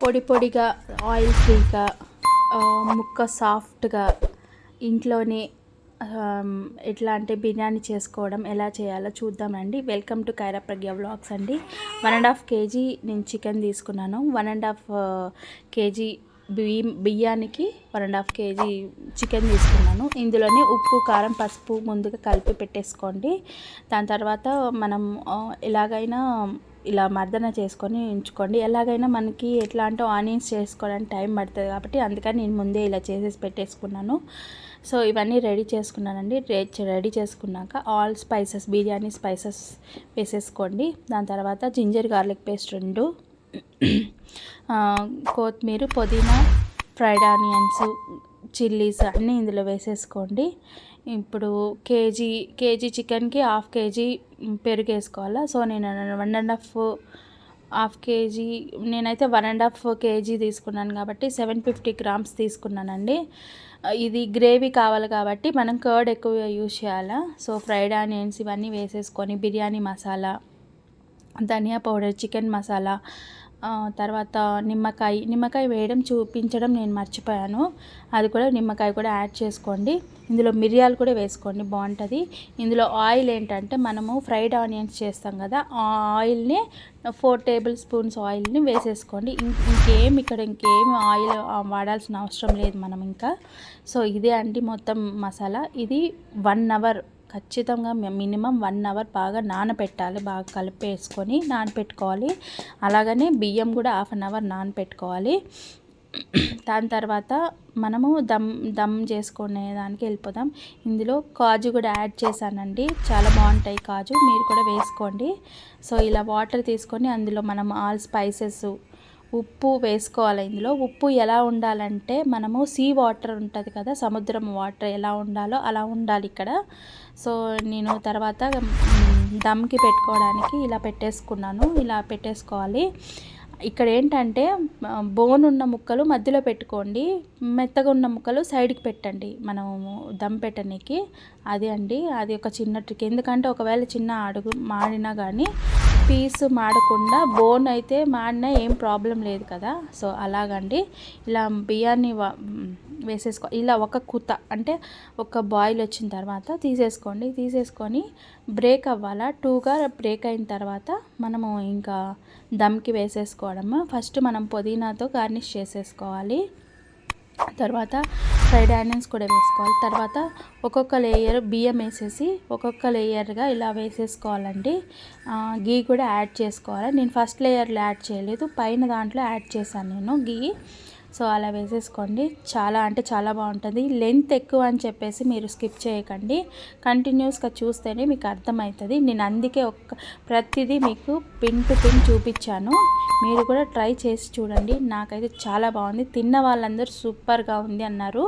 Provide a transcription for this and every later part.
పొడి పొడిగా ఆయిల్ ఫ్రీగా ముక్క సాఫ్ట్గా ఇంట్లోనే ఎట్లా అంటే బిర్యానీ చేసుకోవడం ఎలా చేయాలో చూద్దామండి. Welcome to Kaira Pragna vlogs అండి. 1.5 kg నేను చికెన్ తీసుకున్నాను. 1.5 kg బియ్యానికి 1.5 kg చికెన్ తీసుకున్నాను. ఇందులోనే ఉప్పు, కారం, పసుపు ముందుగా కలిపి పెట్టేసుకోండి. దాని తర్వాత మనం ఎలాగైనా ఇలా మర్దన చేసుకొని ఉంచుకోండి. ఎలాగైనా మనకి ఎట్లా అంటే ఆనియన్స్ చేసుకోవడానికి టైం పడుతుంది కాబట్టి అందుకని నేను ముందే ఇలా చేసేసి పెట్టేసుకున్నాను. సో ఇవన్నీ రెడీ చేసుకున్నానండి. రెడీ చేసుకున్నాక ఆల్ స్పైసెస్, బిర్యానీ స్పైసెస్ వేసేసుకోండి. దాని తర్వాత జింజర్ గార్లిక్ పేస్ట్ 2, కొత్తిమీర, పుదీనా, ఫ్రైడ్ ఆనియన్స్, చిల్లీస్ అన్నీ ఇందులో వేసేసుకోండి. ఇప్పుడు కేజీ చికెన్కి 1/2 kg పెరుగు వేసుకోవాలా. సో నేను 1.5 kg నేనైతే 1.5 kg తీసుకున్నాను కాబట్టి 750 grams తీసుకున్నానండి. ఇది గ్రేవీ కావాలి కాబట్టి మనం కర్డ్ ఎక్కువ యూజ్ చేయాలా. సో ఫ్రైడ్ ఆనియన్స్ ఇవన్నీ వేసేసుకొని బిర్యానీ మసాలా, ధనియా పౌడర్, చికెన్ మసాలా, తర్వాత నిమ్మకాయ వేయడం చూపించడం నేను మర్చిపోయాను. అది కూడా నిమ్మకాయ కూడా యాడ్ చేసుకోండి. ఇందులో మిరియాలు కూడా వేసుకోండి, బాగుంటుంది. ఇందులో ఆయిల్ ఏంటంటే మనము ఫ్రైడ్ ఆనియన్స్ చేస్తాం కదా, ఆ ఆయిల్ని 4 tablespoons ఆయిల్ని వేసేసుకోండి. ఇంకేం ఆయిల్ వాడాల్సిన అవసరం లేదు మనం ఇంకా. సో ఇదే అండి మొత్తం మసాలా. ఇది 1 hour ఖచ్చితంగా మినిమం 1 hour బాగా నానబెట్టాలి. బాగా కలిపేసుకొని నానబెట్టుకోవాలి. అలాగనే బియ్యం కూడా 1/2 hour నానబెట్టుకోవాలి. దాని తర్వాత మనము దమ్ చేసుకునే దానికి వెళ్ళిపోదాం. ఇందులో కాజు కూడా యాడ్ చేశానండి, చాలా బాగుంటాయి కాజు, మీరు కూడా వేసుకోండి. సో ఇలా వాటర్ తీసుకొని అందులో మనం ఆల్ స్పైసెస్, ఉప్పు వేసుకోవాలి. ఇందులో ఉప్పు ఎలా ఉండాలంటే మనము సీ వాటర్ ఉంటుంది కదా, సముద్రం వాటర్ ఎలా ఉండాలో అలా ఉండాలి ఇక్కడ. సో నేను తర్వాత దమ్కి పెట్టుకోవడానికి ఇలా పెట్టేసుకున్నాను. ఇలా పెట్టేసుకోవాలి. ఇక్కడ ఏంటంటే బోన్ ఉన్న ముక్కలు మధ్యలో పెట్టుకోండి, మెత్తగా ఉన్న ముక్కలు సైడ్కి పెట్టండి మనము దమ్ పెట్టడానికి. అది అండి, అది ఒక చిన్న ట్రిక్. ఎందుకంటే ఒకవేళ చిన్న అడుగు మాడినా కానీ పీస్ మాడకుండా, బోన్ అయితే మాడినా ఏం ప్రాబ్లం లేదు కదా. సో అలాగండి. ఇలా బియ్యాన్ని వేసేసుకో. ఇలా ఒక కుత అంటే ఒక బాయిల్ వచ్చిన తర్వాత తీసేసుకొని బ్రేక్ అవ్వాలా. 2గా బ్రేక్ అయిన తర్వాత మనము ఇంకా దమ్కి వేసేసుకోవడము. ఫస్ట్ మనం పుదీనాతో గార్నిష్ చేసేసుకోవాలి. తర్వాత ఫ్రైడ్ ఆనియన్స్ కూడా వేసుకోవాలి. తర్వాత ఒక్కొక్క లేయర్ బియ్యం వేసేసి ఒక్కొక్క లేయర్గా ఇలా వేసేసుకోవాలండి. గీ కూడా యాడ్ చేసుకోవాలి. నేను ఫస్ట్ లేయర్లో యాడ్ చేయలేదు, పైన దాంట్లో యాడ్ చేశాను నేను గీ. సో అలా వేసేసుకోండి. చాలా అంటే చాలా బాగుంటుంది. లెంత్ ఎక్కువ అని చెప్పేసి మీరు స్కిప్ చేయకండి, కంటిన్యూస్గా చూస్తేనే మీకు అర్థమవుతుంది. నేను అందుకే ప్రతిదీ మీకు పిన్ టు పిన్ చూపించాను. మీరు కూడా ట్రై చేసి చూడండి. నాకైతే చాలా బాగుంది. తిన్న వాళ్ళందరూ సూపర్గా ఉంది అన్నారు.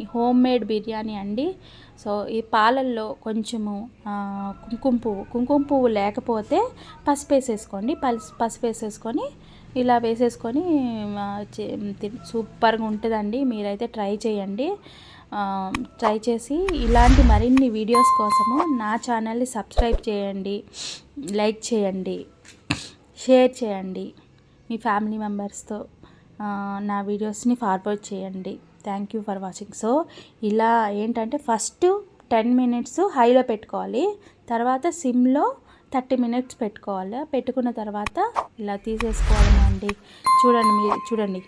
ఈ హోమ్ మేడ్ బిర్యానీ అండి. సో ఈ పాలల్లో కొంచెము కుంకుమ పువ్వు లేకపోతే పసుపు వేసేసుకోండి. పసుపు వేసేసుకొని ఇలా వేసేసుకొని సూపర్గా ఉంటుందండి. మీరైతే ట్రై చేయండి. ట్రై చేసి ఇలాంటి మరిన్ని వీడియోస్ కోసము నా ఛానల్ని సబ్స్క్రైబ్ చేయండి, లైక్ చేయండి, షేర్ చేయండి. మీ ఫ్యామిలీ మెంబర్స్తో నా వీడియోస్ని ఫార్వర్డ్ చేయండి. Thank you for watching. So ఇలా ఏంటంటే ఫస్ట్ 10 minutes హైలో పెట్టుకోవాలి, తర్వాత సిమ్లో 30 minutes పెట్టుకోవాలి. పెట్టుకున్న తర్వాత ఇలా తీసేసుకోవాలండి. చూడండి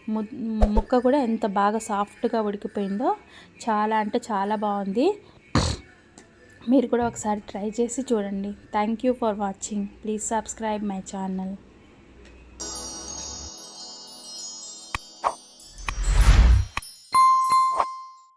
ముక్క కూడా ఎంత బాగా సాఫ్ట్గా ఉడికిపోయిందో. చాలా అంటే చాలా బాగుంది. మీరు కూడా ఒకసారి ట్రై చేసి చూడండి. Thank you for watching. Please subscribe my channel.